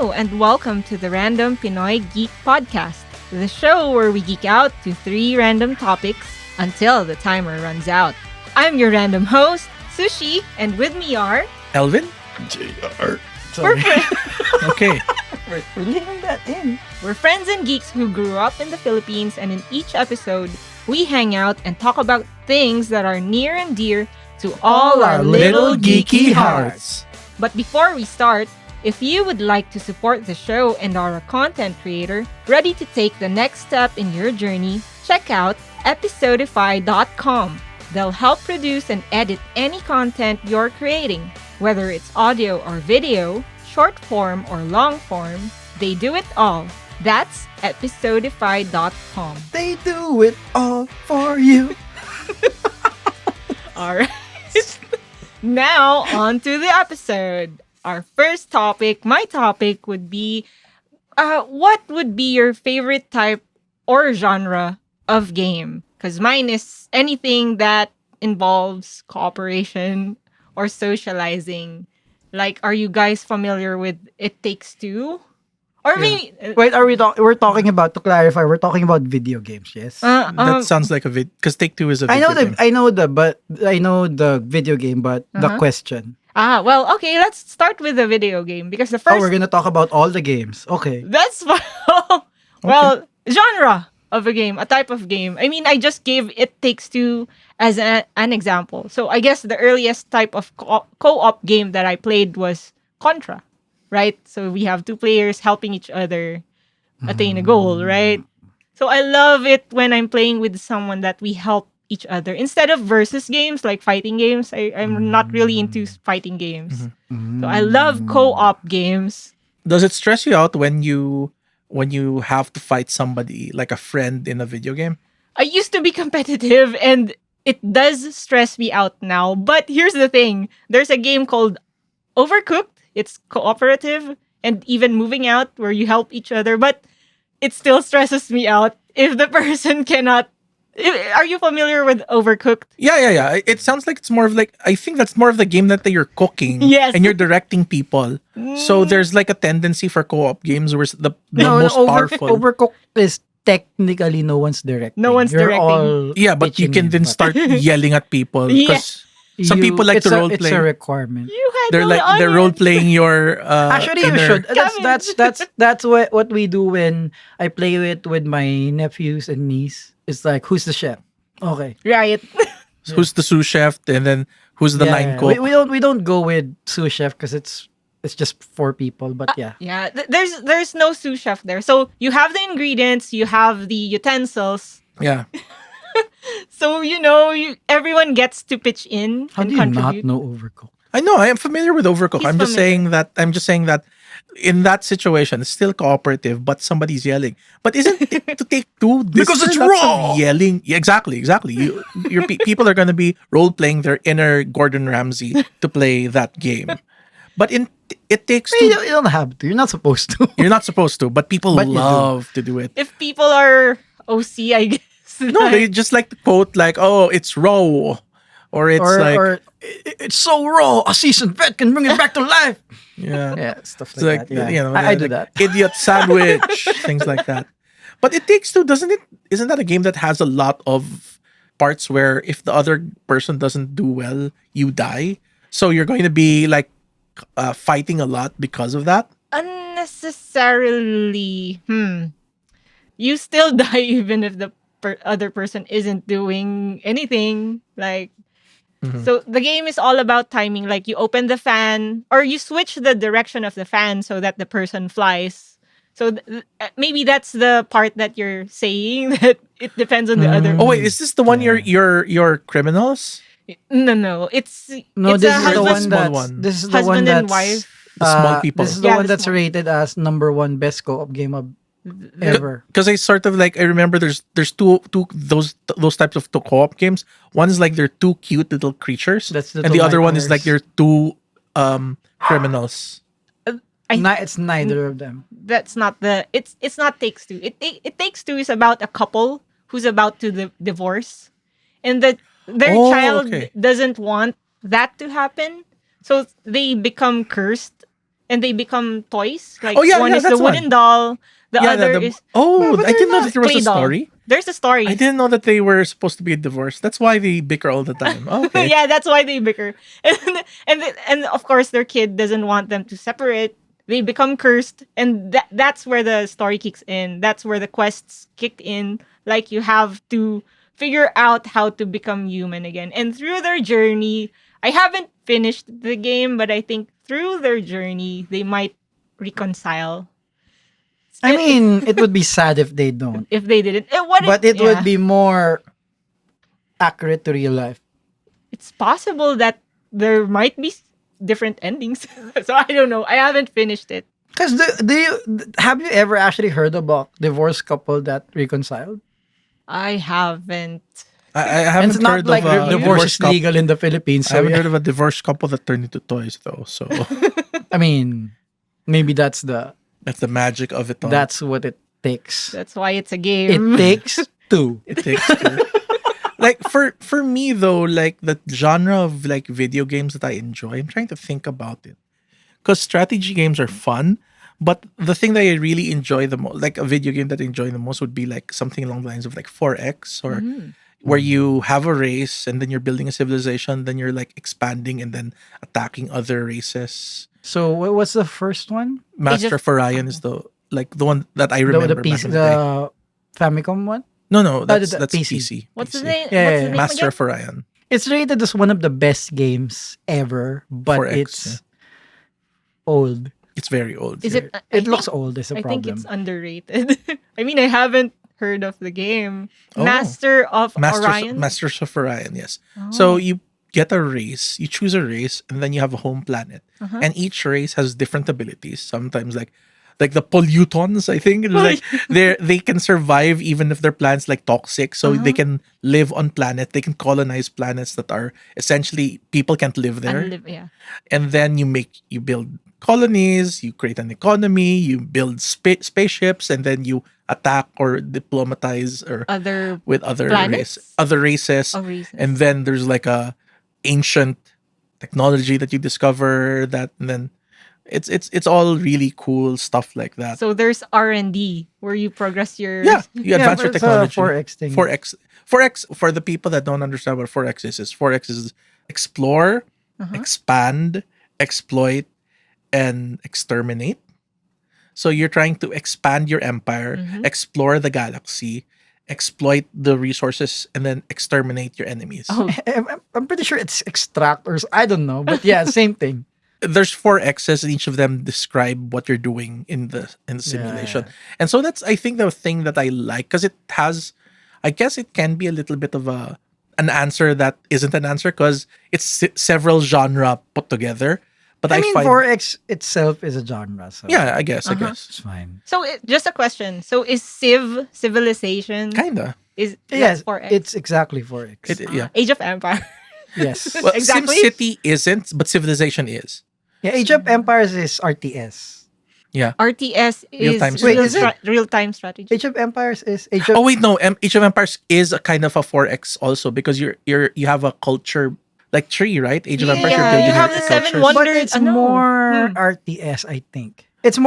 Hello, and welcome to the Random Pinoy Geek podcast, the show where we geek out to 3 random topics until the timer runs out. I'm your random host, Sushi, and with me are... Elvin? JR. We're, Okay. We're leaving that in. we're friends and geeks who grew up in the Philippines, and in each episode, we hang out and talk about things that are near and dear to all our little geeky hearts. But before we start, if you would like to support the show and are a content creator ready to take the next step in your journey, check out episodify.com. They'll help produce and edit any content you're creating, whether it's audio or video, short form or long form. They do it all. That's episodify.com. They do it all for you. All right. Now, on to the episode. Our first topic, my topic would be, what would be your favorite type or genre of game? Because mine is anything that involves cooperation or socializing. Like, are you guys familiar with It Takes Two? Or maybe... Wait, we're talking about, to clarify, we're talking about video games, yes? That sounds like a vid. Because Take-Two is a video game. I know the video game, but the question. Well, okay, let's start with the video game. Because the first... we're gonna talk about all the games. Okay. That's well, genre of a game, a type of game. I mean, I just gave It Takes Two as an example. So I guess the earliest type of co-op game that I played was Contra, right? So we have 2 players helping each other attain a goal, right? So I love it when I'm playing with someone that we help each other instead of versus games like fighting games. I'm not really into fighting games. So I love co-op games. Does it stress you out when you have to fight somebody like a friend in a video game? I used to be competitive and it does stress me out now. But here's the thing. There's a game called Overcooked. It's cooperative and even moving out where you help each other. But it still stresses me out if the person cannot... Are you familiar with Overcooked? Yeah. It sounds like it's more of like, I think that's more of the game that you're cooking. Yes. And you're directing people. So there's like a tendency for co-op games where the most powerful. Overcooked is technically no one's directing. No one's You're directing. all Yeah, but you pitching can in, then but start yelling at people. Because some people like to role It's play. a requirement. You had They're no like they're onions. role playing your Actually, you inner- should. Cabbage. That's what we do when I play with my nephews and niece. It's like, who's the chef? Okay. Right. Who's the sous chef and then who's the line cook? We don't go with sous chef because it's just 4 people. But yeah. Yeah, there's no sous chef there. So you have the ingredients, you have the utensils. Yeah. So everyone gets to pitch in How and do you contribute. not know Overcooked? I know, I am familiar with Overcooked. He's I'm just familiar. saying that in that situation, it's still cooperative, but somebody's yelling. But isn't it to take two? Because it's lots of raw! Yelling. Yeah, exactly. People are going to be role playing their inner Gordon Ramsay to play that game. But it takes You two. don't have to. You're not supposed to. You're not supposed to, but people But you do. love to do it. If people are OC, I guess. No, they just like to quote like, "Oh, it's raw," or it's it's so raw. A seasoned vet can bring it back to life. yeah. Yeah, stuff It's like, that. Yeah. I do like that. Idiot sandwich, things like that. But It Takes Two, doesn't it? Isn't that a game that has a lot of parts where if the other person doesn't do well, you die? So you're going to be like fighting a lot because of that. Unnecessarily. You still die even if the other person isn't doing anything. Like, so the game is all about timing. Like you open the fan or you switch the direction of the fan so that the person flies. So maybe that's the part that you're saying that it depends on the other. Oh wait, is this the one you're criminals? No. It's No, it's this a is the husband, one small that's one. this is the one husband that's and wife. The small people. This is the Yeah, one the that's small- rated as number 1 best co-op game of ever. Because I sort of like I remember there's two those types of co-op games. One is like they're 2 cute little creatures, That's the and the two other one is like nightmares. you're 2 criminals. It's neither of them. That's not the it's not Takes Two. It Takes Two is about a couple who's about to divorce, and that their Oh, child okay. doesn't want that to happen, so they become cursed, and they become toys. Like Oh, yeah, one yeah, is the that's wooden one. doll, the other is But I didn't know they're that there was clay a doll. story. There's a story. I didn't know that they were supposed to be divorced. That's why they bicker all the time. Oh, okay. Yeah, that's why they bicker. And of course their kid doesn't want them to separate. They become cursed, and that's where the story kicks in. That's where the quests kick in. Like you have to figure out how to become human again. And through their journey, I haven't finished the game, but I think through their journey they might reconcile. I mean, it would be sad if they don't. If they didn't, what But if, it would be more accurate to real life. it's possible that there might be different endings. So I don't know. I haven't finished it. Because have you ever actually heard about divorced couple that reconciled? I haven't. I And haven't it's not heard like of a divorce is couple. legal in the Philippines. I So haven't yeah. heard of a divorced couple that turned into toys though. So I mean, maybe that's that's the magic of it all. that's what it takes. That's why it's a It game. takes two. It takes two. Like for me though, like the genre of like video games that I enjoy, I'm trying to think about it. Because strategy games are fun, but the thing that I really enjoy the most, like a video game that I enjoy the most, would be like something along the lines of like 4X, or where you have a race and then you're building a civilization, then you're like expanding and then attacking other races. So what was the first one? Master of- of Orion is the one that I The, remember the back PC, in the day. the Famicom one? No, that's the that's PC. PC. What's the PC. name? Yeah, What's yeah, the name Master again? of Orion. It's rated as one of the best games ever, but 4X, it's old. It's very old. Is yeah. it? It looks old is a I problem. think it's underrated. I mean, I haven't heard of the game. Oh. Master of Orion. Masters of Orion, yes. Oh. So you get a race, you choose a race, and then you have a home planet. Uh-huh. And each race has different abilities. Sometimes like the pollutons, I think. It's like they can survive even if their planet's like toxic. So they can live on planet. They can colonize planets that are essentially people can't live there. Yeah. And then you build colonies, you create an economy, you build spaceships, and then you attack or diplomatize or Other with other planets? other races. of reasons. And then there's like a ancient technology that you discover, that, and then it's all really cool stuff like that. So there's R&D where you progress your. Yeah, you advance your but it's a technology. 4X thing. 4X for the people that don't understand what 4X is 4X is explore, expand, exploit, and exterminate. So you're trying to expand your empire, explore the galaxy, exploit the resources, and then exterminate your enemies. Oh, I'm pretty sure it's extractors. I don't know, but yeah, same thing. There's 4X's, and each of them describe what you're doing in the simulation. And so that's, I think, the thing that I like, because it has, I guess it can be a little bit of an answer that isn't an answer, because it's several genre put together. But I mean, find 4X itself is a genre, so yeah, I guess it's fine. so just a question. So is Civilization kinda. is Yes, that's 4X? it's exactly 4X. Yeah. Age of Empire. Yes. Well, Exactly. SimCity isn't, but Civilization is. Yeah, Age of Empires is RTS. Yeah. RTS is Real-time Wait, is it? real-time strategy. Age of Empires is Age of Oh wait, no. Age of Empires is a kind of a 4X also, because you have a culture like tree, right? Age of Empires, you're Yeah, building you have your the seven cultures. wonders. But it's Ano? more RTS, I think. It's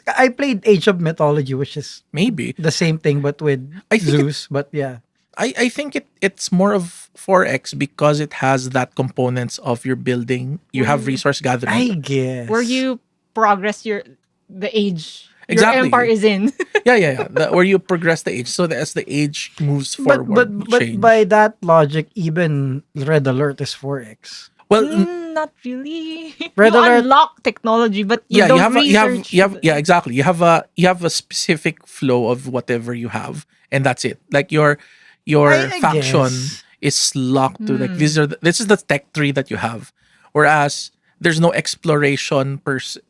I played Age of Mythology, which is Maybe. the same thing but with I think Zeus, but yeah. I think it's more of 4X because it has that components of your building. You have resource gathering. I guess. Where you progress the age Exactly. your empire is in. yeah. Where you progress the age. So that as the age moves forward, you but change. by that logic, even Red Alert is 4X. well, Not really. Red you Alert- unlock technology, but you yeah, don't you have exactly. You have a specific flow of whatever you have, and that's it. Like your I faction guess. is locked to like this is the tech tree that you have, whereas there's no exploration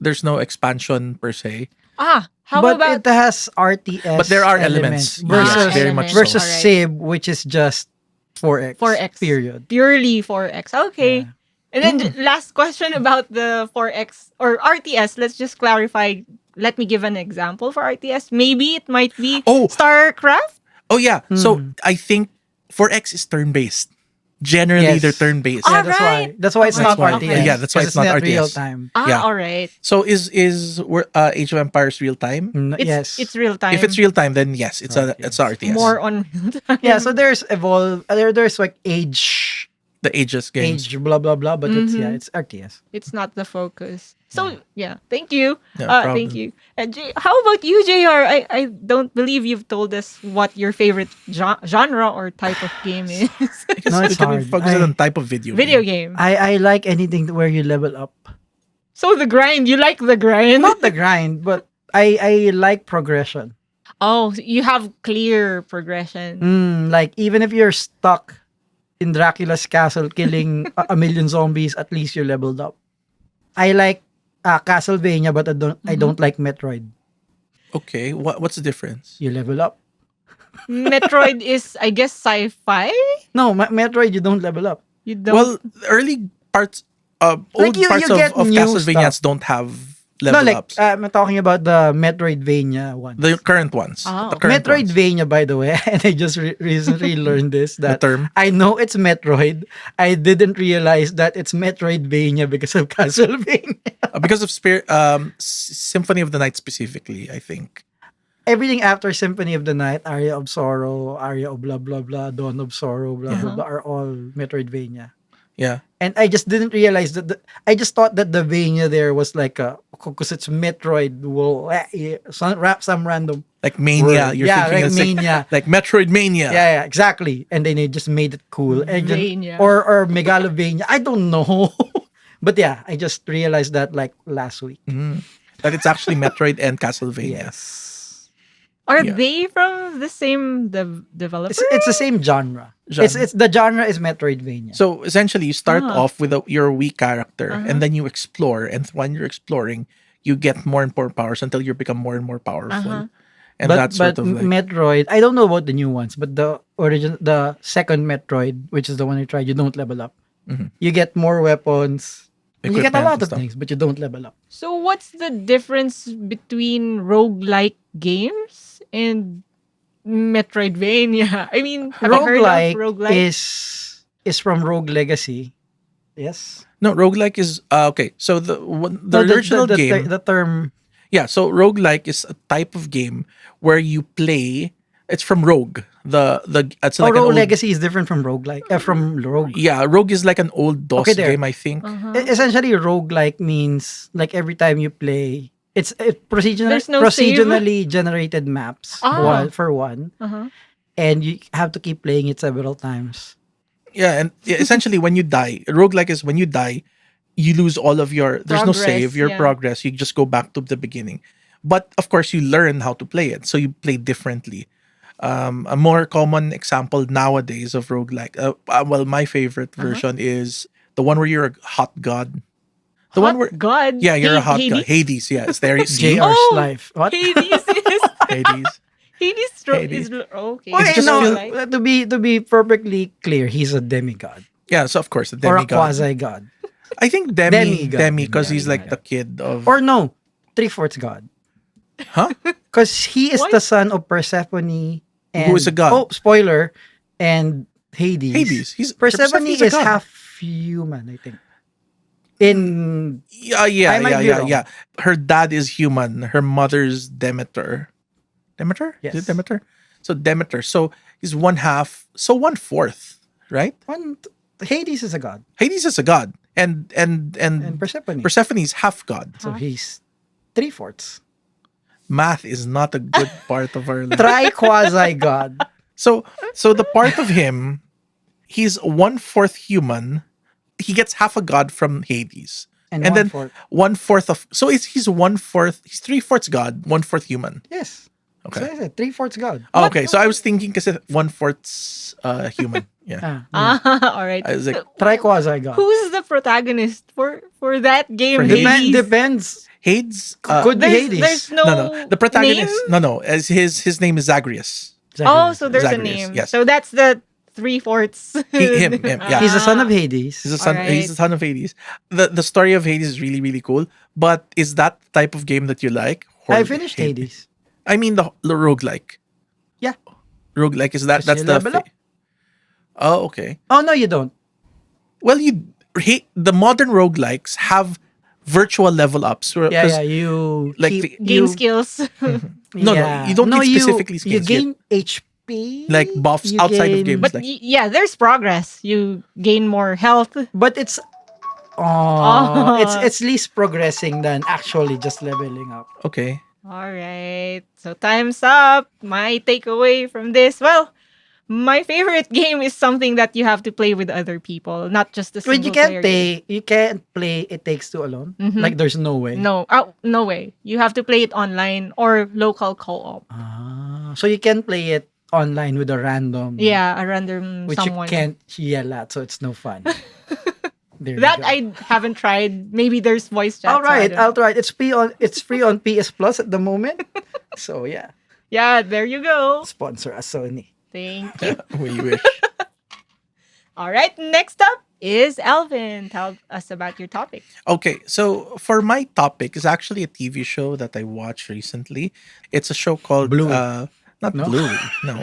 there's no expansion per se. How but about it has RTS. But there are elements. versus very much so. versus Alright. Civ, which is just 4X. 4X? Period. purely 4X? Okay. Yeah. And then last question about the 4X or RTS. Let's just clarify. Let me give an example for RTS. Maybe it might be Oh. StarCraft. Oh yeah. So I think 4X is turn based. Generally, Yes. they're turn-based. Ah, Yeah, that's why. Alright. That's why it's Okay. not why. RTS. Yeah, that's why 'cause it's not real RTS. time. Yeah. All right. So is Age of Empires real time? It's real time. If it's real time, then yes, it's a RTS. RTS. more on real time. Yeah, so there's evolve. There's like age, The Ages games. blah blah blah. But Mhm. it's RTS. It's not the focus. So yeah, thank you. No Thank problem. you. And how about you, JR? I don't believe you've told us what your favorite genre or type of game is. Because No, we it's can hard. focus on type of video. Video game. game. I like anything where you level up. So the grind. You like the grind? Not the grind, but I like progression. Oh, so you have clear progression. Like even if you're stuck in Dracula's castle killing a million zombies, at least you leveled up. I like Castlevania, but I don't like Metroid. Okay, what's the difference? You level up. Metroid is, I guess, sci-fi. No, Metroid you don't level up. You don't. Well, the early parts, old Like, you parts get of new Castlevanias stuff. don't have level No, like ups. I'm talking about the Metroidvania ones. The current ones. Oh. The current ones. Metroidvania, by the way, and I just recently learned this The that term. I know it's Metroid. I didn't realize that it's Metroidvania because of Castlevania. Because of Symphony of the Night specifically, I think. Everything after Symphony of the Night, Aria of Sorrow, Aria of blah blah blah, Dawn of Sorrow, blah blah blah, are all Metroidvania. Yeah. And I just didn't realize that. I just thought that the Vania there was like because it's Metroid. Well, some random Like Mania. word. You're Yeah, thinking like it's Mania. like Metroid Mania. Yeah, exactly. And then they just made it cool. And Vania. or Megalovania. I don't know. But yeah, I just realized that like last week. That it's actually Metroid and Castlevania. Are Yeah. they from the same developer? It's the same genre. Genre. It's the genre is Metroidvania. So essentially, you start Ah. off with your weak character, and then you explore. And when you're exploring, you get more and more powers until you become more and more powerful. And that's sort of like Metroid, I don't know about the new ones, but the second Metroid, which is the one I tried, you don't level up. You get more weapons. You get a equipment lot and of stuff. things, but you don't level up. So what's the difference between roguelike games and Metroidvania? I mean, have you heard Roguelike of roguelike? is from Rogue Legacy. Yes. No, roguelike is okay. So the No, original game, the term yeah. So roguelike is a type of game where you play. It's from Rogue. It's like an Rogue old, Legacy is different from from Rogue. yeah. Rogue is like an old DOS Okay, there. game, I think. Essentially, roguelike means like every time you play, it's There's no procedurally generated maps Ah. for one, Uh-huh. and you have to keep playing it several times. Yeah, and essentially when you die, roguelike is when you die, you lose all of your there's no Progress, save, your yeah. progress, you just go back to the beginning. But of course you learn how to play it, so you play differently. A more common example nowadays of roguelike, well, my favorite version is the one where you're a hot god. The one where God. yeah, you're a hot Hades? god. Hades, yes. There you see. JR's Oh, life. What? Hades is Hades. Hades Hades. okay. Okay, just no, feel- to be perfectly clear, he's a demigod Yeah, so of course the or a demigod. quasi god, I think Demigod. Demi, because he's like the kid of or no, 3/4 god, huh? because he is What? the son of Persephone. And, Who is a god? Oh, spoiler! And Hades. Hades. Persephone Persephone's a is god. half human, I think. In Yeah, I might be wrong. yeah. Her dad is human. Her mother's Demeter. Demeter? Yes. Is it Demeter? So Demeter. So he's one half. So 1/4, right? Hades is a god, Hades is a god, and and Persephone. Persephone's half god. So he's 3/4. Math is not a good part of our life. Tri quasi god. So the part of him, he's 1/4 human. He gets half a god from Hades. And then 1/4. 1/4 of he's 1/4, he's 3/4 god, 1/4 human. Yes. Okay. So I said 3/4 god. Oh, okay, so I was thinking kasi 1/4 human. Yeah. All right. I was like, Tri quasi god. Who's the protagonist for that game? For Hades? Depends. Hades. Could be Hades. There's no, No. The protagonist. name? No. As his name is Zagreus. Oh, so there's a Zagreus, name. yes. So that's the 3/4. Him, yeah. He's the son of Hades. He's the son. Alright. He's the son of Hades. The story of Hades is really really cool. But is that the type of game that you like? Or I finished Hades. I mean the roguelike. Yeah. Roguelike is that Does that's he the level up? Oh, okay. Oh no, you don't. Well, the modern roguelikes have virtual level ups. Yeah, 'Cause, yeah. You like keep the, Gain you. skills. no, Yeah. you don't No, need specifically you skills. You get gain HP. like buffs You outside of gain, games. But Like yeah, there's progress. You gain more health. but Oh, it's least progressing than actually just leveling up. okay, all right. So time's up. My takeaway from this, well, my favorite game is something that you have to play with other people, not just a When single player game. you can't play It Takes Two alone. Mhm. Like there's no way. No, oh, no way. You have to play it online or local co-op. So you can play it online with a random, Yeah, a random which someone. you can't yell at, so it's no fun. There you That go. I haven't tried. Maybe there's voice chat. All so I right, don't I'll know. try it. It's free on PS Plus at the moment. So yeah, Yeah, there you go. sponsor us, Sony. Thank you. we wish. All right, next up is Elvin. Tell us about your topic. Okay, so for my topic is actually a TV show that I watched recently. It's a show called Bluey. not No? Bluey. No,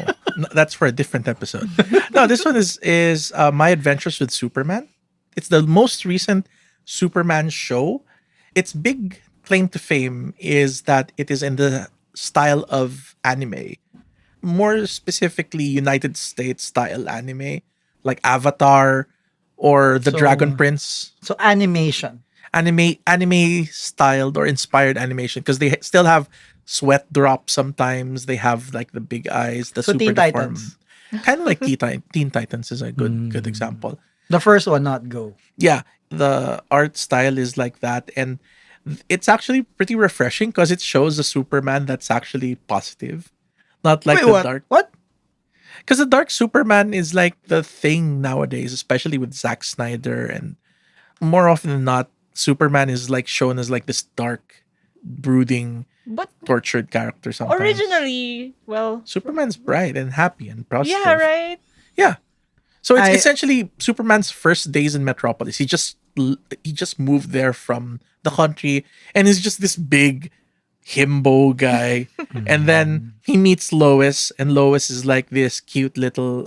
that's for a different episode. No, this one is My Adventures with Superman. It's the most recent Superman show. Its big claim to fame is that it is in the style of anime, more specifically United States style anime, like Avatar or The So- Dragon Prince. So animation. Anime styled or inspired animation, because they still have sweat drops sometimes. They have like the big eyes, the So super Teen deformed. Titans. Kind of like Teen Titans is a good example. The first one, not Go. Yeah, the art style is like that, and it's actually pretty refreshing because it shows a Superman that's actually positive, not like Wait, the what? dark. What? Because the dark Superman is like the thing nowadays, especially with Zack Snyder, and more often than not, Superman is like shown as like this dark, brooding, But tortured character sometimes. originally, well, Superman's bright and happy and positive. yeah, right. Yeah. So it's I- essentially Superman's first days in Metropolis. He just moved there from the country, and he's just this big himbo guy. And then he meets Lois, and Lois is like this cute little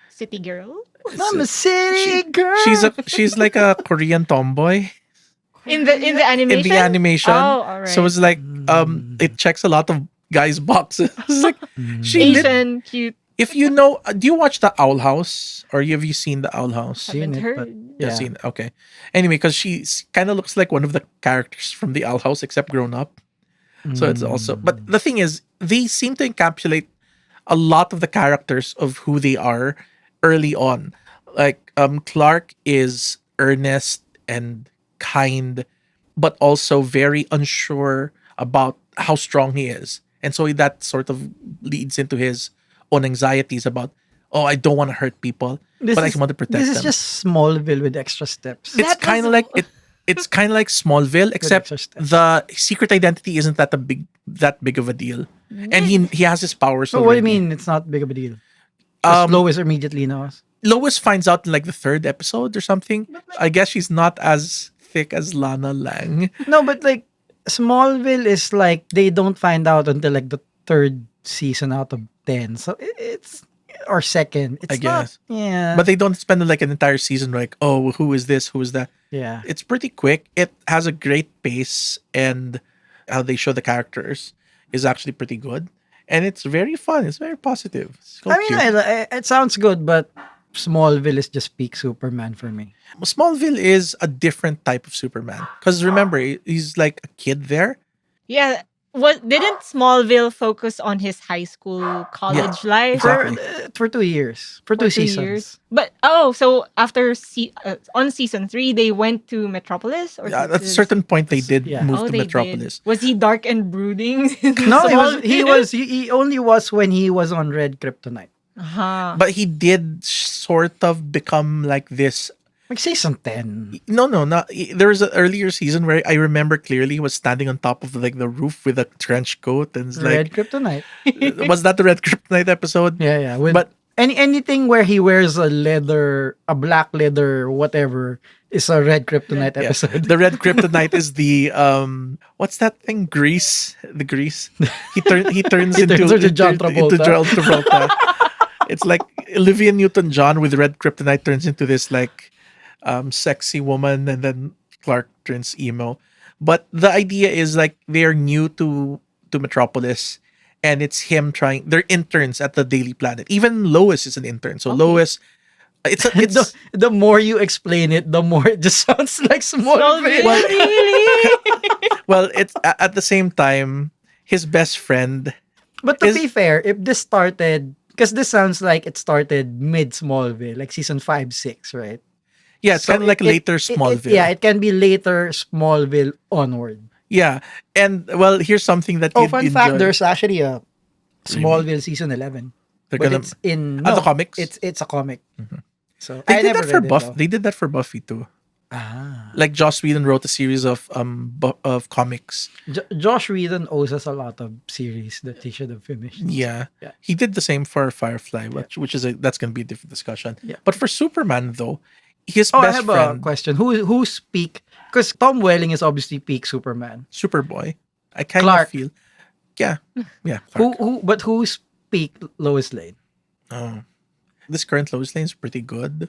City girl I'm a city girl. she's like a Korean tomboy in the animation. in the animation. Oh, all right. So it's like it checks a lot of guys' boxes. It's like Asian, cute. if you know, do you watch the Owl House, or have you seen the Owl House? Haven't Seen it, heard. but Yeah, yeah. seen it. Okay. Anyway, because she kind of looks like one of the characters from the Owl House, except grown up. So it's also, but the thing is, they seem to encapsulate a lot of the characters of who they are early on. Like Clark is earnest and kind, but also very unsure about how strong he is, and so that sort of leads into his own anxieties about, oh, I don't want to hurt people, but I want to protect This them. is just Smallville with extra steps. It's That kind of was- like it. It's kind of like Smallville, except extra steps. the secret identity isn't that big of a deal, and he has his powers. So what do you already. mean it's not big of a deal? Just Lois immediately knows. Lois finds out in like the third episode or something. I guess she's not as thick as Lana Lang. No, but like Smallville is like they don't find out until like the third season out of 10. So it's or second. It's I guess. Not, yeah. But they don't spend like an entire season like, oh, who is this? Who is that? yeah. It's pretty quick. It has a great pace, and how they show the characters is actually pretty good. And it's very fun. It's very positive. It's so I mean, cute. it sounds good, but Smallville is just peak Superman for me. Smallville is a different type of Superman. Because remember, he's like a kid there. Yeah. What didn't Smallville focus on his high school, college life? Exactly. For 2 years. For two For 2 seasons. years? But so after on season 3, they went to Metropolis, or Yeah, at a certain point, they did Yeah. move Oh, to they Metropolis. did. Was he dark and brooding? No, he only was when he was on Red Kryptonite. Uh-huh. But he did sort of become like this. Like season 10. No, not. There was an earlier season where I remember clearly he was standing on top of like the roof with a trench coat, and it's Red like, Kryptonite. was that the Red Kryptonite episode? Yeah. But anything where he wears a black leather, whatever, is a Red Kryptonite yeah, episode. the Red Kryptonite is the what's that thing? Grease. The grease. He turns He into turns into John Travolta. John Travolta. It's like Olivia Newton-John with red kryptonite turns into this like sexy woman, and then Clark turns emo. But the idea is like they're new to Metropolis, and it's him trying. They're interns at the Daily Planet. Even Lois is an intern. So Okay. Lois, it's The more you explain it, the more it just sounds like Smallville, Smallville. really? well, it's at the same time his best friend. But to Is- be fair, if this started, because this sounds like it started mid Smallville, like season 5, 6, right? Yeah, it's So kind of like later Smallville. yeah, it can be later Smallville onward. Yeah, and well, here's something that Oh, you'd fun fact, enjoy. there's actually a Smallville season 11. They're But gonna it's in the comics. It's a comic. So They I did never that for read it, Buff. though. They did that for Buffy too. Ah. Like Joss Whedon wrote a series of of comics. Josh Whedon owes us a lot of series that he should have finished. Yeah. Yeah. He did the same for Firefly, which is that's gonna be a different discussion. Yeah. But for Superman though, his Oh, I best have a friend, question. Who's peak? Because Tom Welling is obviously peak Superman. Superboy, I kind Clark. of feel, yeah, yeah. Clark. But who's peak Lois Lane? Oh, this current Lois Lane is pretty good.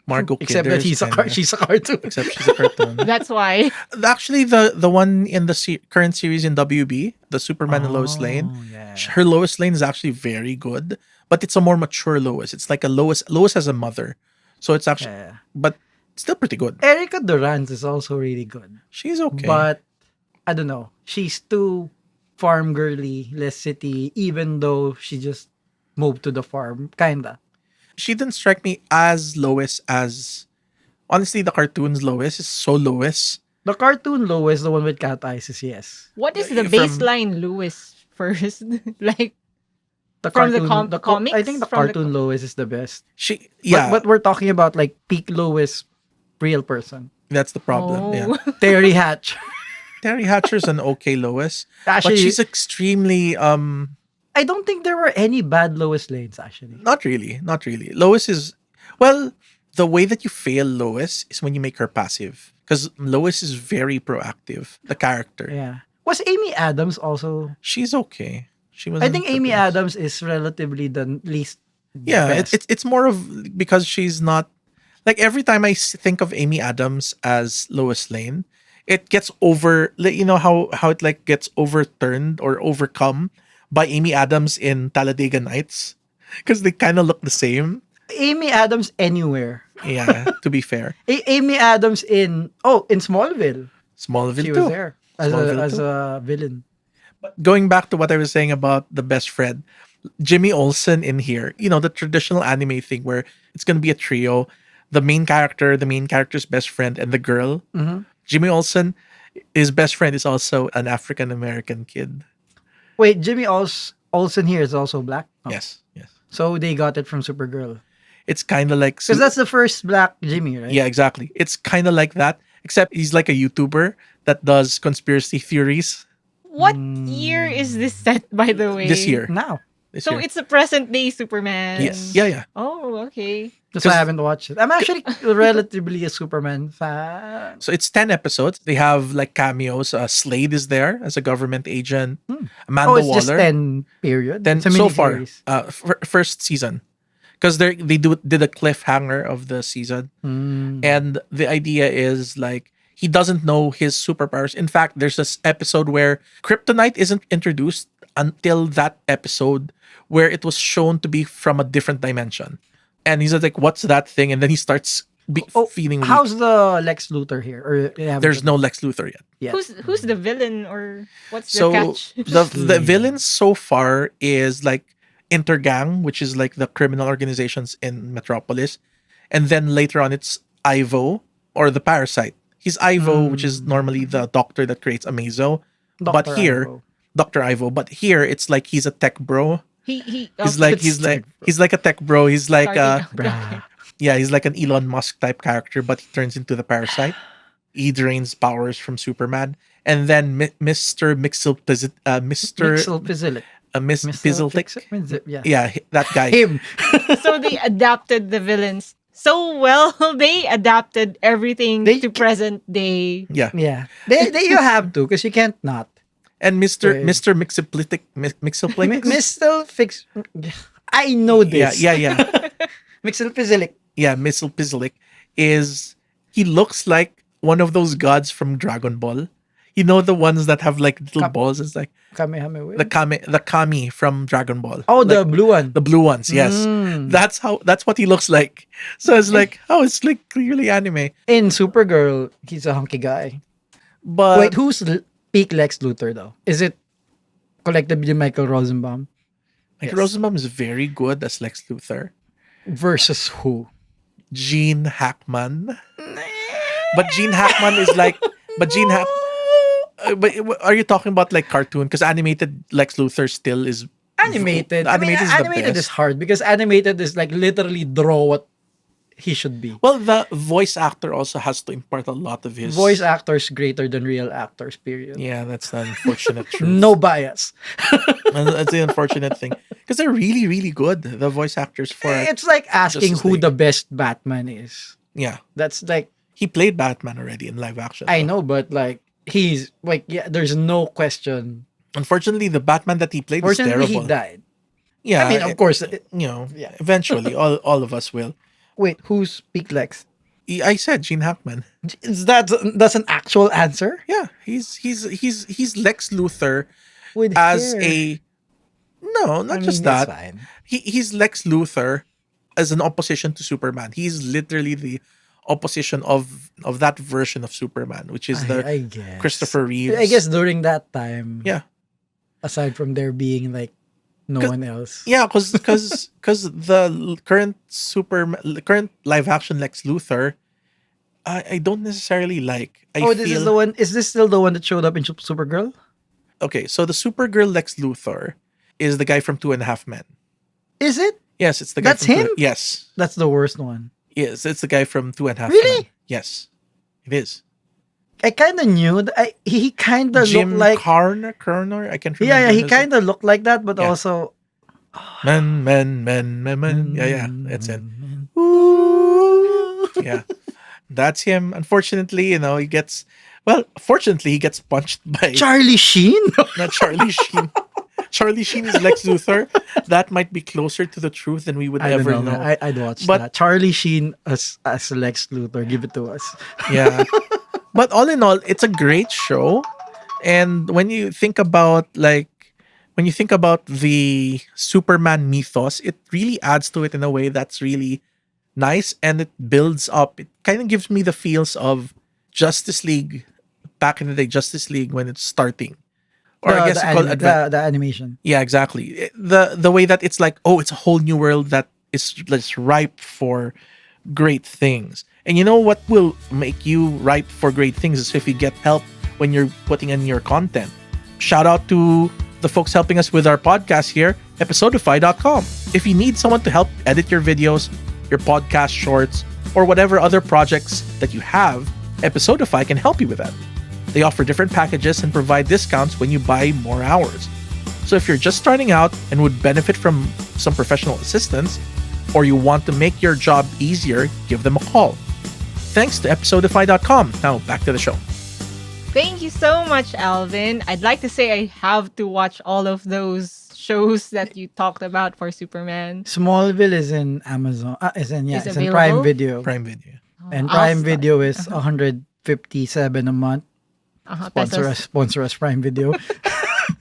Margot Except Kidder that is she's a cartoon. except she's a cartoon. That's why. Actually, the one in the current series in WB, the Superman and Lois Lane, Oh, yeah. her Lois Lane is actually very good, but it's a more mature Lois. It's like a Lois has a mother, so it's actually, Yeah. but still pretty good. Erica Durant is also really good. She's okay. But I don't know. She's too farm girly, less city, even though she just moved to the farm. Kinda. she didn't strike me as Lois as, honestly, the cartoon's Lois is so Lois. The cartoon Lois, the one with cat eyes, is yes. What is the From- baseline Lewis first? Like, The From the I think the comics? From the cartoon Lois is the best. She, yeah, But we're talking about like peak Lois, real person. that's the problem. Yeah, oh. Terry Hatch. Terry Hatcher's an okay Lois, Actually, but she's extremely I don't think there were any bad Lois Lanes actually. not really. Lois is, well, the way that you fail Lois is when you make her passive, because Lois is very proactive. The character, Yeah. Was Amy Adams also? she's okay. She was. I think Amy Adams is relatively the least. Yeah, best. it's more of because she's not like every time I think of Amy Adams as Lois Lane, it gets over. Like, you know how it like gets overturned or overcome by Amy Adams in Talladega Nights, because they kind of look the same. Amy Adams anywhere. Yeah, to be fair, Amy Adams in Smallville. Smallville She too. was there as Smallville too. a villain. Going back to what I was saying about the best friend, Jimmy Olsen in here, you know, the traditional anime thing where it's going to be a trio, the main character's best friend, and the girl. Mhm. Jimmy Olsen, his best friend is also an African American kid. Wait, Jimmy Olsen here is also black. Oh. Yes. So they got it from Supergirl It's kind of like, because that's the first black Jimmy, right? yeah, exactly. It's kind of like that, except he's like a YouTuber that does conspiracy theories What year is this set, by the way? this year. Now This So year. it's a present day Superman. Yes. Yeah. Oh, okay. that's why I Because- haven't watched it. I'm actually relatively a Superman fan. So it's 10 episodes. They have like cameos. Slade is there as a government agent. Amanda Oh, it's Waller. just 10 period. Then It's a so far, miniseries. first season, because they did a cliffhanger of the season, and the idea is like he doesn't know his superpowers. In fact, there's this episode where Kryptonite isn't introduced until that episode, where it was shown to be from a different dimension, and he's like, "What's that thing?" And then he starts feeling weak. How's the Lex Luthor here? Or they haven't There's done no Lex Luthor yet. it yet? Who's the villain or what's the So catch? the villains so far is like Intergang, which is like the criminal organizations in Metropolis, and then later on it's Ivo or the Parasite. He's Ivo, which is normally the doctor that creates Amazo, but Dr. here Ivo. Dr. Ivo, but here it's like he's a tech bro. He He's okay. like he's like a tech bro. He's like Starting- Bruh. yeah, he's like an Elon Musk type character, but he turns into the Parasite. He drains powers from Superman, and then Mr. Mr. Mixel Pizzilic. Miss Mr. Pizzletic. Yeah. Yeah, that guy. Him. So they adapted the villains so well. They adapted everything They- to present day. Yeah, Yeah. They you have to because you can't not. and Mr. Right. Mr. Mixoplitic, Mixoplitic. Mr. Fix. I know Yeah, this. yeah. Mixel-Pizilic. Yeah, Missile Pizlik is he looks like one of those gods from Dragon Ball. You know the ones that have like little Ka- balls. It's like Kamehameha the wave. Kami from Dragon Ball. Oh, Like the blue one. the blue ones. Yes, Mm. that's what he looks like. So it's like, oh, it's like clearly anime. In Supergirl, he's a hunky guy. But Wait, who's peak Lex Luthor though? Is it collectively Michael Rosenbaum Michael Yes. Rosenbaum is very good as Lex Luthor. versus who? Gene Hackman. But Gene Hackman is like, but Gene Hack. But are you talking about like cartoon? Because animated Lex Luthor still is Animated. Animated is the animated best. is hard because animated is like literally draw what he should be. Well, the voice actor also has to impart a lot of his Voice actors greater than real actors, period. Yeah, that's the unfortunate truth. No bias. And that's the unfortunate thing because they're really, really good. The voice actors for it. It's like asking Justice who League. the best Batman is. Yeah, That's like, he played Batman already in live action. I though. know, but like, he's like, yeah, there's no question. Unfortunately, the Batman that he played is Fortunately, terrible. he died. Yeah, I mean, of course. Yeah. eventually, all of us will. Wait, who's peak Lex? I said Gene Hackman. Is that's an actual answer? Yeah, he's Lex Luthor With as hair. a no, not I mean, just that's that. fine. He's Lex Luthor as an opposition to Superman. He's literally the opposition of that version of Superman, which is the I guess. Christopher Reeves. I guess during that time, Yeah, aside from there being like no 'Cause- one else. yeah, because the current live action Lex Luthor, I don't necessarily like. I This feel is the one. Is this still the one that showed up in Supergirl? okay. So the Supergirl Lex Luthor is the guy from Two and a Half Men. Is it? Yes, it's the guy. That's from him? Yes, That's the worst one. yes, it's the guy from Two and a Half Really? Men. Yes, it is. I kind of knew that. He kind of Jim looked like. Kerner. I can't remember. Yeah, he his- kind of looked like that, but Yeah. also. Men. Yeah, that's it. Ooh. Yeah, that's him. Unfortunately, he gets. Well, fortunately, he gets punched by Charlie Sheen. not Charlie Sheen. Charlie Sheen is Lex Luthor. That might be closer to the truth than we would I don't ever know. know. Man. I'd watch But- that. Charlie Sheen as Lex Luthor. Give it to us. Yeah. But all in all, it's a great show. And when you think about the Superman mythos, it really adds to it in a way that's really nice and it builds up. It kind of gives me the feels of Justice League back in the day, Justice League when it's starting. Or I guess you call it the animation. yeah, exactly. The way that it's like, oh, it's a whole new world that's ripe for great things. And you know what will make you ripe for great things is if you get help when you're putting in your content. Shout out to the folks helping us with our podcast here, episodify.com. If you need someone to help edit your videos, your podcast shorts, or whatever other projects that you have, Episodify can help you with that. They offer different packages and provide discounts when you buy more hours. So if you're just starting out and would benefit from some professional assistance, or you want to make your job easier, give them a call. Thanks to episodify.com. Now back to the show. Thank you so much, Alvin. I'd like to say I have to watch all of those shows that you talked about for Superman. Smallville is in Amazon. Is in Is it's in available? Prime Video. Prime Video. And I'll Prime start. Video is 157 a month. Pesos. Sponsor us Prime Video.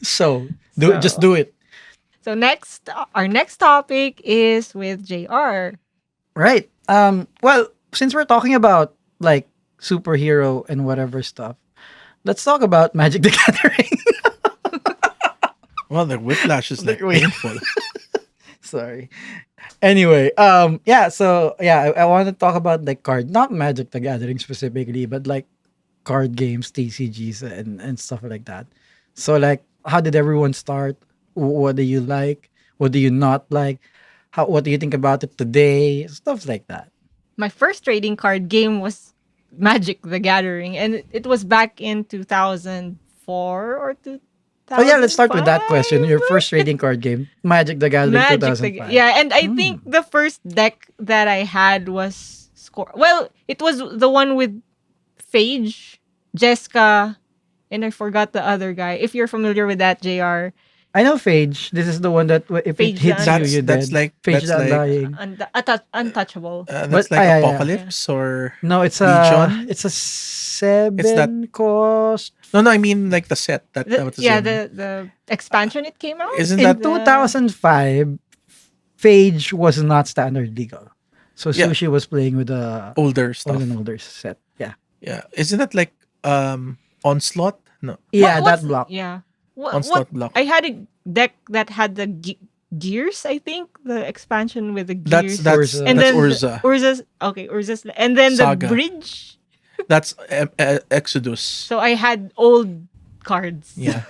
So So- just do it. So our next topic is with JR. Right. Well, since we're talking about like superhero and whatever stuff, let's talk about Magic the Gathering. Well, the whiplash is like Wait. painful. Sorry. Anyway, I want to talk about like not Magic the Gathering specifically, but like card games, TCGs, and stuff like that. So like, how did everyone start? What do you like? What do you not like? What do you think about it today? Stuff like that. My first trading card game was Magic the Gathering, and it was back in 2004 or 2005. Oh yeah, let's start with that question. Your first trading card game, Magic the Gathering Magic 2005. yeah, and I think the first deck that I had was Well, it was the one with Phage, Jessica, and I forgot the other guy. If you're familiar with that, JR, I know Phage. This is the one that if it Phage hits the you, you That's dead. like Phage the Undying. untouchable. But that's like yeah, yeah. Apocalypse or No, it's Legion. a It's that 7 cost. no, I mean like the set that was Yeah, in. the expansion it came out Isn't In that 2005, Phage was not standard legal. So yeah Sushi was playing with the older old stuff? and older set. Yeah. Yeah, isn't that like Onslaught? No, Yeah, what's that block. yeah what Onslaught block. I had a deck that had the gears. I think the expansion with the That's gears. Urza. And that's then Urza Urza's okay, Urza's and then the Saga. bridge. That's Exodus. So I had old cards. Yeah,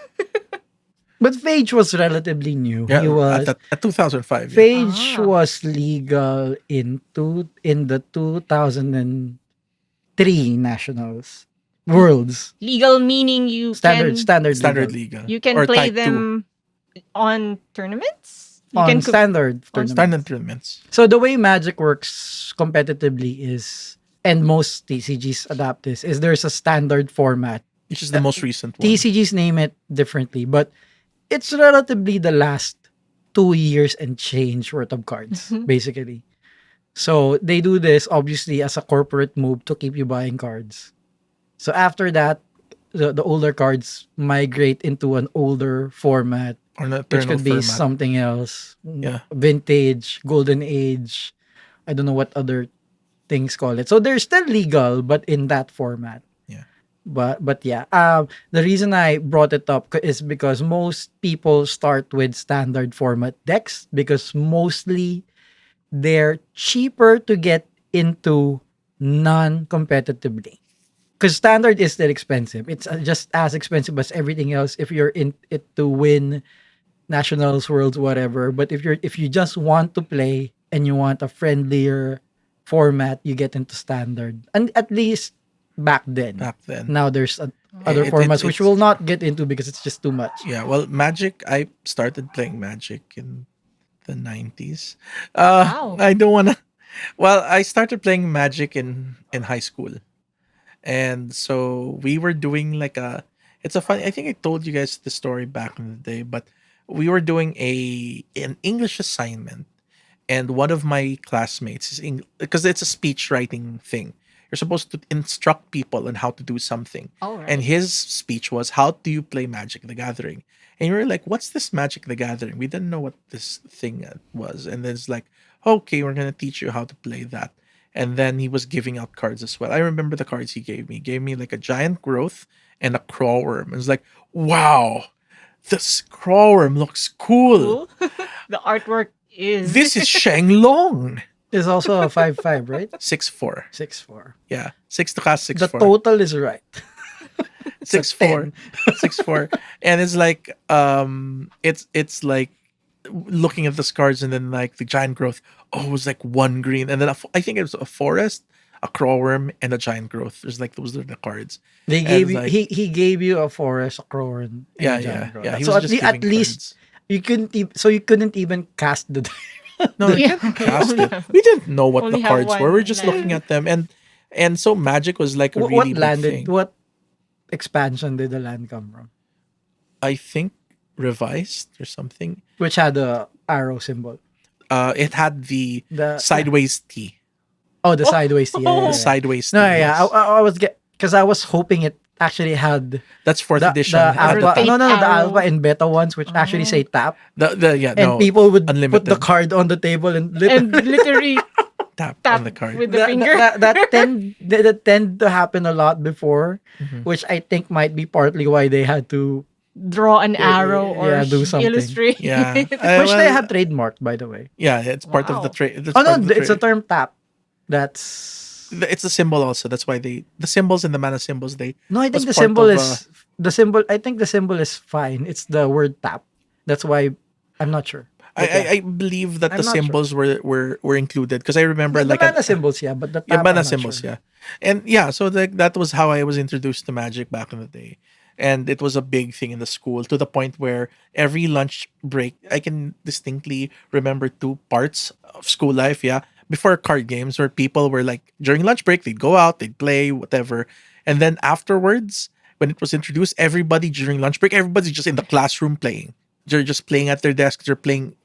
But Phage was relatively new. yeah. He was At 2005. Yeah. Phage Ah. was legal in the 2003 nationals worlds Legal meaning you can Standard legal. Liga. you can or play Type 2. them on tournaments. You on can standard tournaments. Standard tournaments. So the way Magic works competitively is, and most TCGs adapt this, is there's a standard format. Which is the most recent one. TCGs name it differently, but it's relatively the last 2 years and change worth of cards, basically. So they do this obviously as a corporate move to keep you buying cards. So after that, the older cards migrate into an older format, Or an which eternal could be format. something else. Yeah. Vintage, golden age. I don't know what other things call it. So they're still legal, but in that format. Yeah. But yeah. The reason I brought it up is because most people start with standard format decks because mostly they're cheaper to get into non-competitively. Because standard is still expensive. It's just as expensive as everything else if you're in it to win nationals, worlds, whatever. But if you just want to play and you want a friendlier format, you get into standard. And at least back then. Back then. Now there's other formats which we'll not get into because it's just too much. Yeah, well, Magic, I started playing Magic in the 90s. Wow. I don't want to. Well, I started playing Magic in high school. And so we were doing like it's a funny, I think I told you guys the story back in the day, but we were doing an English assignment. And one of my classmates is because it's a speech writing thing. You're supposed to instruct people on how to do something. All right. And his speech was, "How do you play Magic the Gathering?" And you were like, "What's this Magic the Gathering?" We didn't know what this thing was. And then it's like, "Okay, we're going to teach you how to play that." And then he was giving out cards as well. I remember the cards he gave me. He gave me like a giant growth and a crawl worm. It was like, wow, this crawl worm looks cool. Cool. The artwork is This is Shenlong. It's also a 5/5, right? 6-4. 6/4. Yeah. 6 to cast 6-4. The total is right. 6-4. 6-4. And it's like it's like looking at the cards and then like the giant growth. Oh, it was like one green. And then I think it was a forest, a crawl worm, and a giant growth. There's like those are the cards. They And gave you like- he gave you a forest, a crow, and Yeah, a giant yeah, crow. yeah. He So was at, just at giving least cards. you couldn't even cast the No, the- we Yeah. didn't cast Only it. have- We didn't know what only the have cards were. one We're just land. looking at them, and so Magic was like a what really big landed thing. what expansion did the land come from? I think revised or something. Which had the arrow symbol. It had the The sideways T. Oh, the sideways. Yeah, yeah, The yeah. sideways T. No, yeah. yes. I was because I was hoping it actually had That's fourth the edition. alpha. Rotate No, the arrow. alpha and beta ones, which actually say tap, Yeah, and no, people would put unlimited. the card on the table and and literally tap tap on the card. with the finger. that tend to happen a lot before, Mhm. which I think might be partly why they had to, Draw an arrow or Yeah, do something. illustrate. Yeah. which Well, they have trademarked, by the way. Yeah, it's part of the Wow. trade. Oh no, it's a term tap. That's It's a symbol also. That's why the symbols and the mana symbols they no. I think was the part symbol of, is the symbol. I think the symbol is fine. It's the word tap. That's why I'm not sure. But yeah. I believe that I'm the not sure. symbols were included because I remember The like mana symbols, yeah, but the tap, yeah, I'm mana not symbols, sure. yeah. And yeah, so that was how I was introduced to Magic back in the day. And it was a big thing in the school to the point where every lunch break, I can distinctly remember 2 parts of school life, yeah, before card games where people were like, during lunch break, they'd go out, they'd play, whatever. And then afterwards, when it was introduced, everybody during lunch break, everybody's just in the classroom playing. They're just playing at their desks. They're playing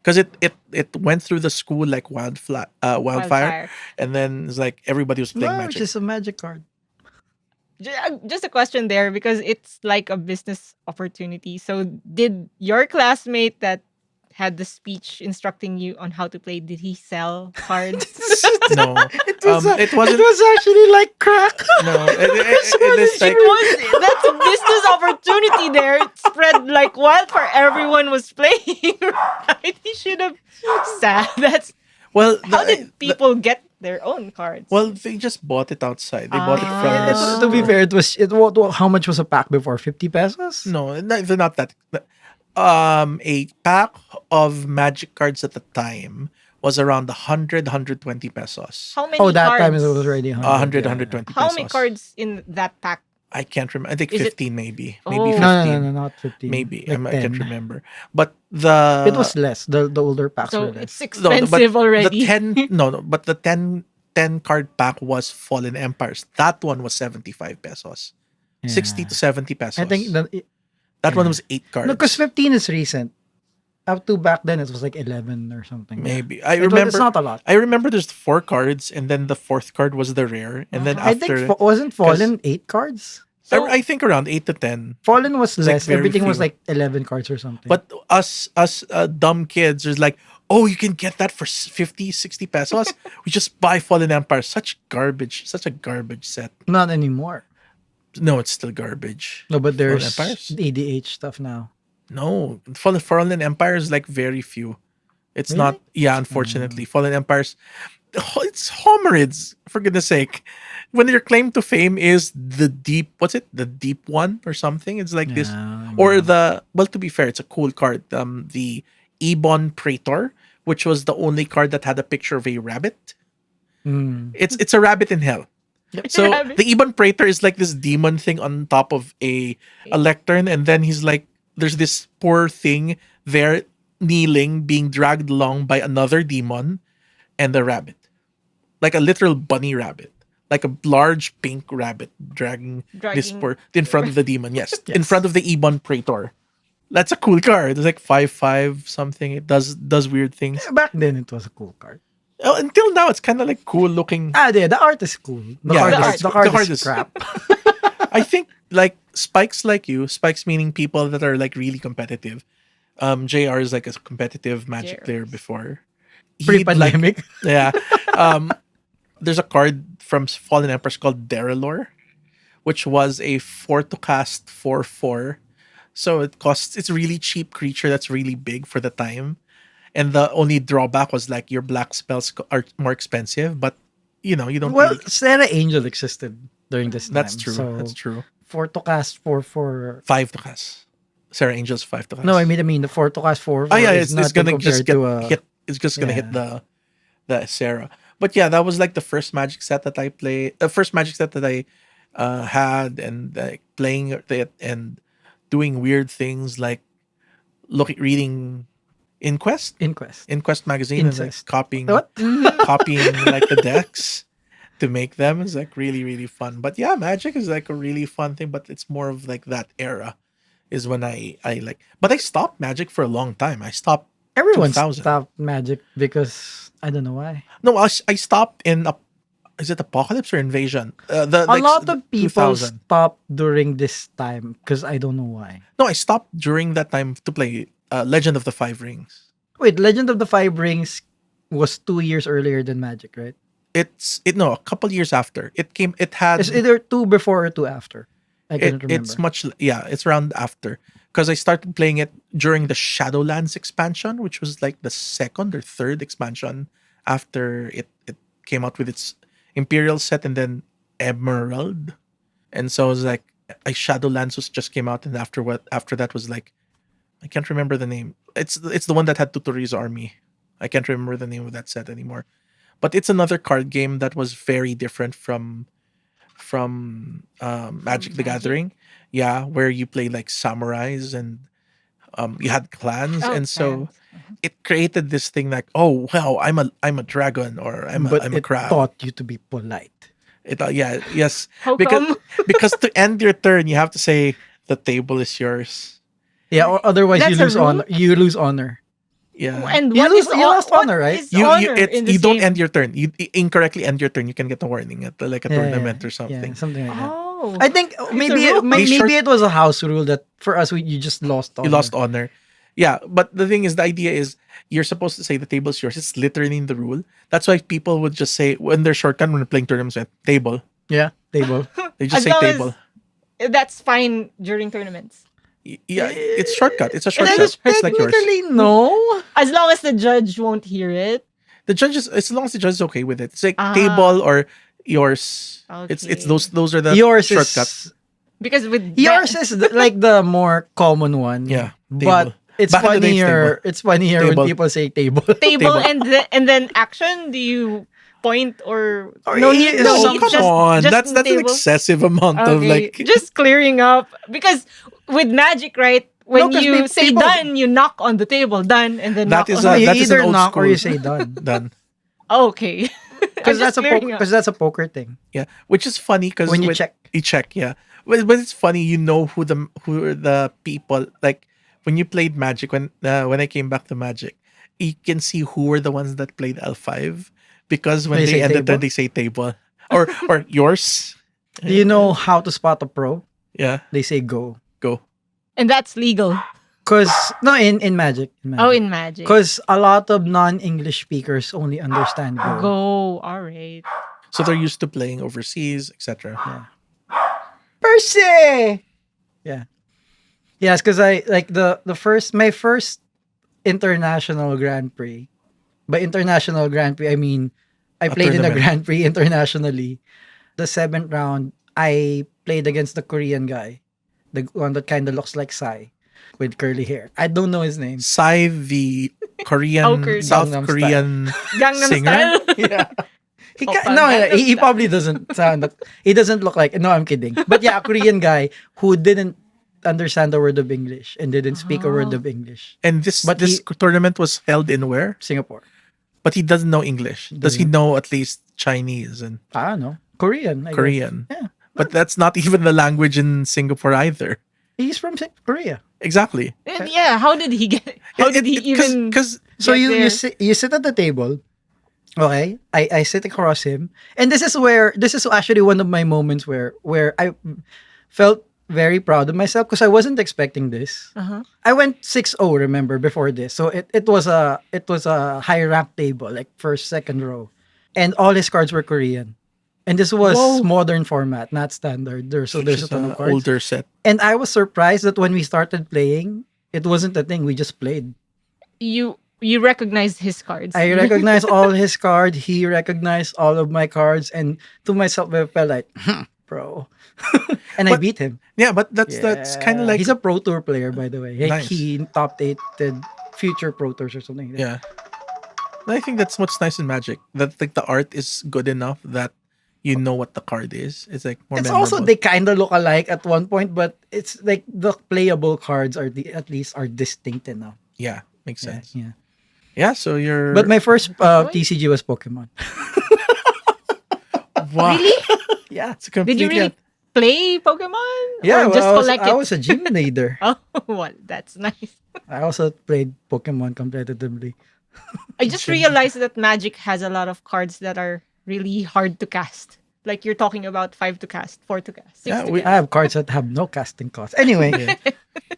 because it went through the school like wildfire, Wildfire. and then it's like everybody was playing No, Magic. just a magic card. Just a question there because it's like a business opportunity. So, did your classmate that had the speech instructing you on how to play, did he sell cards? No, It was, it wasn't. It was actually like crack. No, it is like That's a business opportunity there. It spread like wildfire. Everyone was playing, right? He should have said that's well. how did people get their own cards? Well, they just bought it outside. They bought it from the Ah. To be store. fair, how much was a pack before? 50 pesos? No, they're not that. A pack of Magic cards at the time was around 120 pesos. How many Oh, that cards? time it was already 100. 120 How pesos. many cards in that pack? I can't remember. I think Is it- 15 maybe. Oh. Maybe 15. No, not 15. Maybe. Like I can't 10. remember. But the It was less. The older packs So were less. it's no, but expensive already. The 10 no, but the 10 card pack was Fallen Empires. That one was 75 pesos. 60 to 70 pesos. I think that one was 8 cards. no, because 15 is recent. Up to back then, it was like 11 or something. Maybe. I It was- remember it's not a lot. I remember there's 4 cards and then the fourth card was the rare and then I think after wasn't Fallen 8 cards? So- I think around 8 to 10. Fallen was like less. very Everything was few. like 11 cards or something. But us dumb kids is like, "Oh, you can get that for 50, 60 pesos." We just buy Fallen Empire. Such a garbage set. not anymore. No, it's still garbage. No, but there's Empires? ADH stuff now. No, Fallen Empire is like very few. It's Really? not. Yeah, unfortunately, Fallen Empires. It's homerids, for goodness sake. When your claim to fame is the deep, what's it? The deep one or something. It's like this, Yeah, or the. Well, to be fair, it's a cool card. The Ebon Praetor, which was the only card that had a picture of a rabbit. Mm. It's a rabbit in hell. So Rabbit. the Ebon Praetor is like this demon thing on top of a lectern, and then he's like, there's this poor thing there kneeling, being dragged along by another demon and a rabbit, like a literal bunny rabbit, like a large pink rabbit dragging this Dragging- poor in front of the demon. Yes, in Yes. front of the Ebon Praetor. That's a cool card. It's like 5/5 something. It does weird things. Back then, it was a cool card. Oh, until now, it's kind of like cool looking. Yeah, the art is cool. The Yeah, card is crap. I think like spikes like you, spikes meaning people that are like really competitive. JR is like a competitive Magic JR. player before. He'd, like, Pre-pandemic. yeah. There's a card from Fallen Empress called Derelor, which was a 4 to cast 4/4. So it's a really cheap creature that's really big for the time. And the only drawback was like your black spells are more expensive, but you don't Well, really, Sarah Angel existed during this time. that's true. So That's true. 4 to cast 4. 5 to cast. Sarah Angel's 5 to cast. No, I mean the 4 to cast 4. Oh yeah, is it's gonna nothing just compared get to, hit. It's just gonna hit yeah. the Sarah. But yeah, that was like the first Magic set that I played. The first Magic set that I had, and like playing it and doing weird things like reading Inquest magazine and like Incest. copying What? copying like the decks to make them is like really really fun. But yeah, Magic is like a really fun thing, but it's more of like that era is when I like. But I stopped Magic for a long time. I stopped. Everyone 2000. stopped Magic because I don't know why. No, I stopped in. Is it Apocalypse or Invasion? A lot of people stopped during this time because I don't know why. No, I stopped during that time to play Legend of the Five Rings. Wait, Legend of the Five Rings was 2 years earlier than Magic, right? No, a couple years after it came. It had It's either 2 before or 2 after. I can't remember. it's it's around after because I started playing it during the Shadowlands expansion, which was like the second or third expansion after it came out with its Imperial set and then Emerald. And so it was like Shadowlands just came out, and after that was like I can't remember the name. It's the one that had Tutori's army. I can't remember the name of that set anymore. But it's another card game that was very different from Magic the Gathering. Yeah, where you play like samurais and you had clans, Oh, and so clans. it created this thing like, oh well, I'm a dragon or I'm but a it crab. taught you to be polite. Yes, How because come? because to end your turn you have to say the table is yours, Yeah, or otherwise you That's a lose rule? honor. You lose honor. Yeah. And You what lose- is you lost what honor, right? is you honor in this you don't game? end your turn. You incorrectly end your turn. You can get a warning at like a tournament or Yeah, something. something like that. Oh, I think maybe rule. maybe it was a house rule that for us you just lost honor. You lost honor. Yeah, but the thing is, the idea is you're supposed to say the table's yours. It's literally in the rule. That's why people would just say when they're shortcut when they're playing tournaments, table. Yeah, table. They just as say long table. as that's fine during tournaments. Yeah, it's shortcut. It's a That shortcut. is It's like yours. technically no. As long as the judge won't hear it. The judges, as long as the judge is okay with it, it's like Ah. table or yours. It's Okay. those are the Yours shortcuts. is Because with yours is like the more common one. Yeah, but table. it's Back in the day, it's funnier. table. It's funnier Table. when people say table. table, Table. and then action. Do you point or Or no you- need? No no, need. come just, on, just that's the an table? excessive amount of Okay, like. just clearing up because with magic, right? When 'cause you say people- done, you knock on the table. Done, and then That knock is on a- you that is an either old knock or school. you say done. Done. Okay. Because that's a poker thing. Yeah, which is funny because When you check. you check. Yeah, but it's funny. You know who are the people like when you played Magic. When I came back to Magic, you can see who were the ones that played L5 because when They they say end the turn, table? they say table or yours. Do you know how to spot a pro? Yeah, They say go. go. and that's legal. Cause no, in Magic. Oh, in magic. Because a lot of non-English speakers only understand go. Go. All right. So they're used to playing overseas, etc. Yeah. Percy. Yeah. Yes, because I like my first international Grand Prix. By international Grand Prix, I mean I A played in a tournament. Grand Prix internationally. The 7th round, I played against the Korean guy, the one that kind of looks like Psy, with curly hair. I don't know his name. Psy, the Korean, Poker. South Gangnam Korean Gangnam singer. Style. Yeah. He Oh, no, Gangnam he Style. probably doesn't sound. He doesn't look like. No, I'm kidding. But yeah, a Korean guy who didn't understand a word of English and didn't speak a word of English. And this But this tournament was held in where? Singapore. But he doesn't know English. Does he Doesn't. know at least Chinese and I don't know. Korean. I guess. Korean? Yeah. But that's not even the language in Singapore either. He's from Korea. Exactly. And yeah, how did he get? How did he even? Because So get there? you sit at the table. Okay, I sit across him, and this is actually one of my moments where I felt very proud of myself because I wasn't expecting this. Uh-huh. I went 6-0, remember, before this. So it was a high rank table, like first, second row. And all his cards were Korean. And this was Whoa. modern format, not standard. There's a ton of cards. older set. And I was surprised that when we started playing, it wasn't a thing. We just played. You recognized his cards. I recognized all his cards. He recognized all of my cards. And to myself, I felt like, bro. And I But- beat him. Yeah, but that's kind of like He's a Pro Tour player, by the way. Like, Nice. he top 8'd future Pro Tours or something. Like that. yeah. And I think that's what's nice in Magic. That like the art is good enough that you know what the card is. It's like more It's memorable. also they kind of look alike at one point, but it's like the playable cards at least are distinct enough. Yeah, makes Yeah, sense. yeah. Yeah, so you're But my first Really? TCG was Pokemon. wow. Really? Yeah. It's a complete Did you really play Pokemon? Yeah, or just well, collect I it? was a gym leader. Oh, well, that's nice. I also played Pokemon competitively. I just realized that Magic has a lot of cards that are really hard to cast. Like you're talking about 5 to cast, 4 to cast, 6 Yeah, to we- cast. I have cards that have no casting cost. Anyway,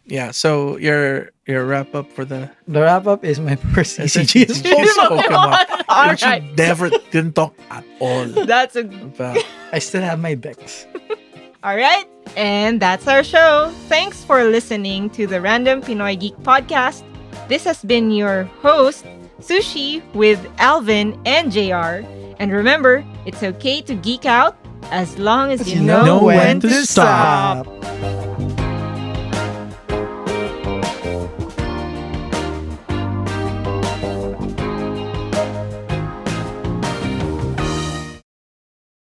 Yeah, so your wrap up for the the wrap up is my first TCG. is It's Pokemon. All Which you right. never didn't talk at all That's a about. I still have my decks. all right. And that's our show. Thanks for listening to the Random Pinoy Geek podcast. This has been your host, Sushi, with Alvin and JR. And remember, it's okay to geek out as long as you know, know when when to to stop. stop.